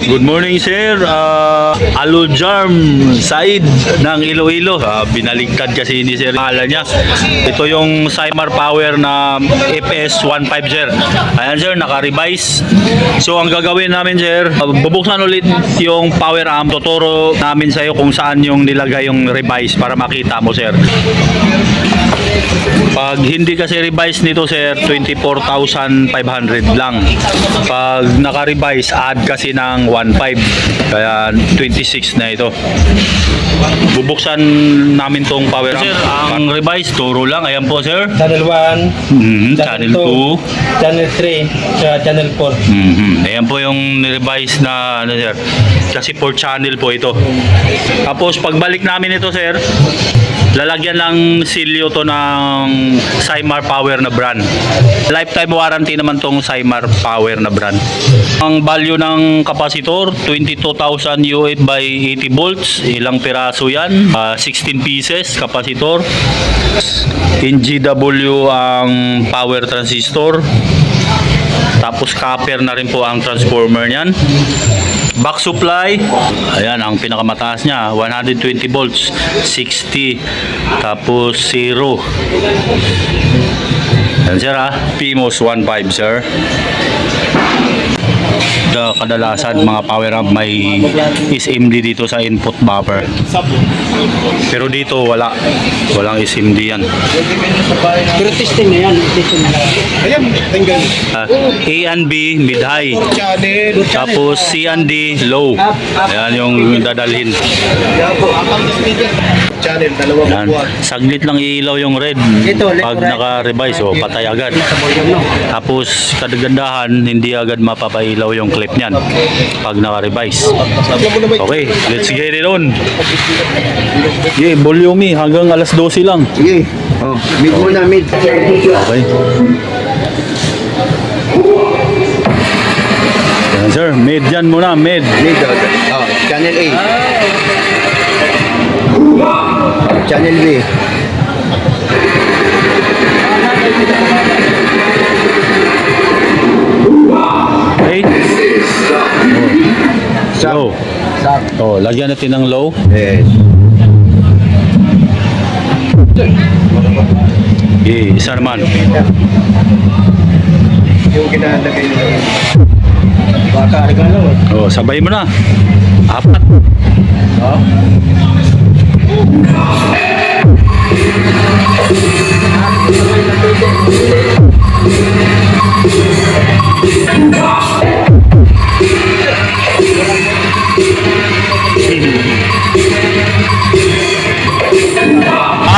Good morning sir, Alujarm Said ng Iloilo. Binaligtad kasi ni sir pangalan niya. Ito yung Cymar Power na FS15 sir. Ayan sir, naka-revise. So ang gagawin namin sir, bubuksan ulit yung power amp. Tuturo namin sa iyo kung saan yung nilagay yung revise para makita mo sir. Pag hindi kasi revise nito sir, 24,500 lang. Pag naka-revise, add kasi ng 1.5, kaya 26 na ito. Bubuksan namin tong power amp. Sir, ang revise, turo lang. Ayan po sir. Channel 1, Channel 2, Channel 3, sa Channel 4. Ayan po yung revise na ano sir. Kasi 4 channel po ito. Tapos pagbalik namin ito sir, lalagyan ng silyo to ng Cymar Power na brand. Lifetime warranty naman tong Cymar Power na brand. Ang value ng kapasitor, 22,000 UF by 80 volts. Ilang piraso yan? 16 pieces kapasitor. In GW ang power transistor. Tapos copper na rin po ang transformer niyan. Back supply, ayan ang pinakamataas niya, 120 volts, 60, tapos 0. Yan sir ha, PMOS 1.5 sir. Kadalasan mga power amp may SMD dito sa input buffer, pero dito walang SMD yan. Pero testing na yan. Ayan, tinggal. A and B mid high, tapos C and D low. Ayan yung dadalhin. Channel, dalawang Yan. Saglit lang ilaw yung red. Pag naka-revise, patay agad. Tapos kadagandahan, hindi agad mapapailaw yung clip niyan pag naka-revise. Okay, let's get it on. Okay, volume hanggang alas 12 lang. Sige. Oh, mid muna, mid. Okay. Yan sir, mid dyan muna, mid. Mid, oh, Channel A. Channel B. Okay. Low. Oh, lagyan natin ng low. Yes. Okay, isa naman. Yung kinalagay nila. Baka regalo. Oh, sabay mo na. 4. Oh.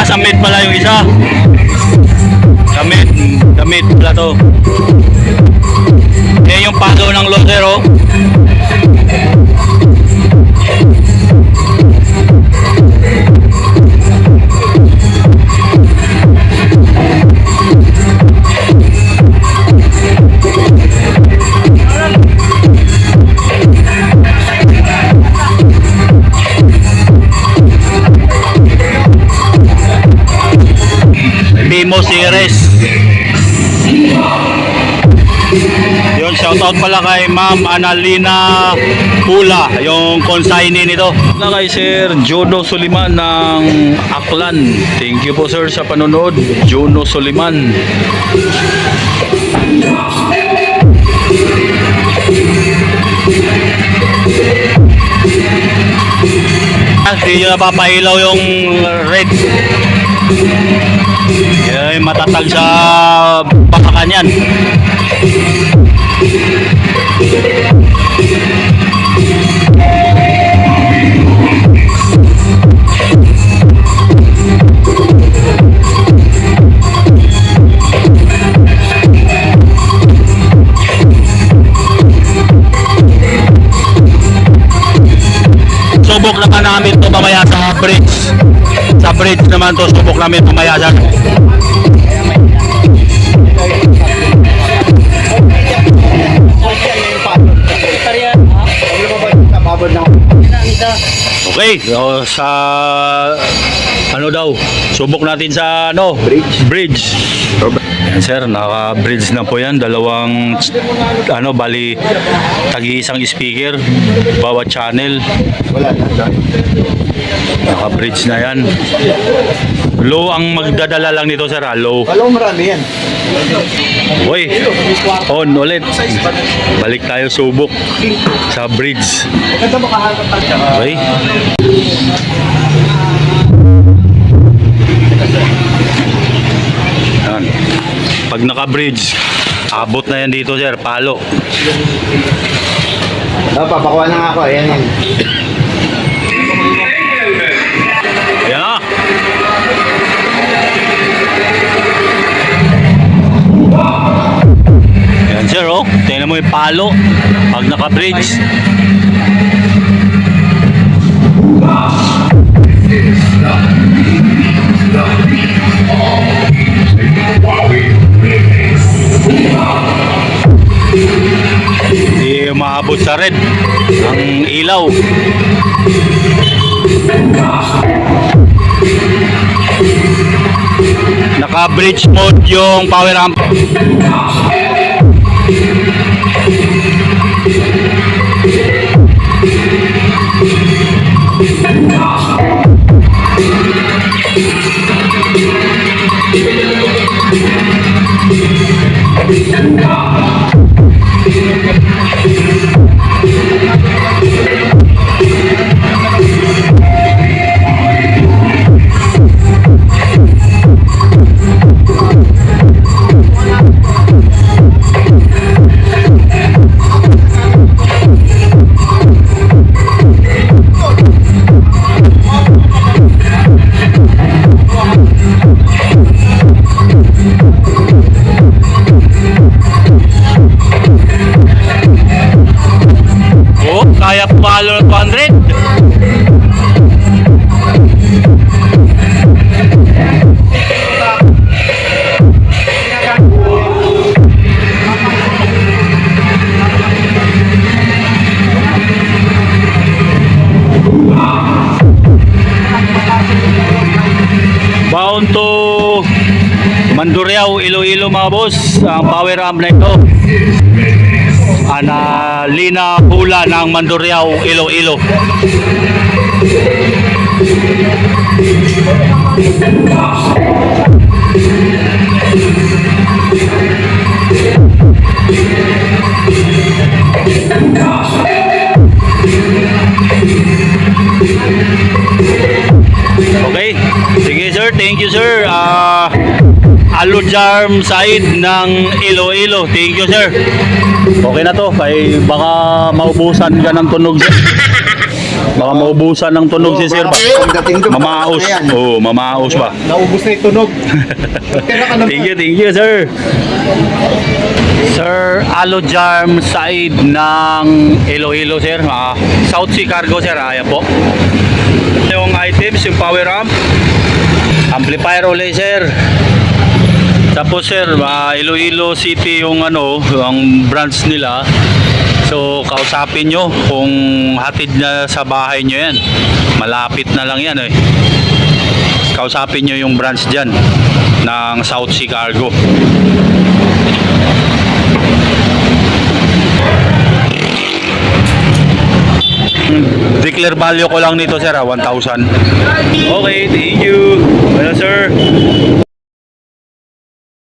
Samit pala yung isa. Samit pala to. Yan yung pagaw ng loader oh. Bimo series. Yun, shoutout pala kay Ma'am Analina Pula, yung consignee nito. Na kay Sir Jono Soliman ng Aklan. Thank you po sir sa panonood, Jono Soliman. Hindi nyo napapailaw yung red. Yan, matatag sa papakan yan. Subok naman namin ito mamaya sa bridge. Sa bridge naman to, subok namin mamaya sa okay, so, sa ano daw, subok natin sa ano? Bridge. Yan, sir, naka-bridge na po yan. Dalawang, bali, tagi-isang speaker, bawat channel. Wala na. Naka-bridge na yan. Low ang magdadala lang nito, sir, low. Alam mo marami yan. Uy, on ulit. Balik tayo subok sa bridge. Maganda makahanap tayo. Okay. Yan. Pag naka-bridge, abot na yan dito, sir, palo. Papakuha na nga ako. Ayan yan. Yan na. Yan, sir, oh. Tingnan mo yung palo pag naka-bridge. Hindi maabot sa red ang ilaw. Naka-bridge mode yung power amp. Oh, kaya palo ng 200. Bound to Mandurriao, Iloilo, mga boss. Ang power amp na ito. Lina Hula ng Mandurriao, Iloilo. Okay, sige sir, thank you sir. Alujarm Said ng Iloilo, thank you sir. Okay na to, kay baka maubusan ka ng tunog sir. Baka maubusan ng tunog si sir ba? Pagdating doon, Mamaos. na yan. Oo, mamaos ba? Naubos na yung tunog. Tira ka naman. Thank you sir. Sir Alujarm Said ng Iloilo sir. South Sea Cargo sir, ayan po. Yung items, yung power amp, amplifier ulit sir. Tapos sir, Iloilo City yung ang branch nila. So kausapin nyo kung hatid na sa bahay nyo yan. Malapit na lang yan eh. Kausapin nyo yung branch dyan ng South Sea Cargo. Declare value ko lang nito sir, 1,000. Okay, thank you. Well sir.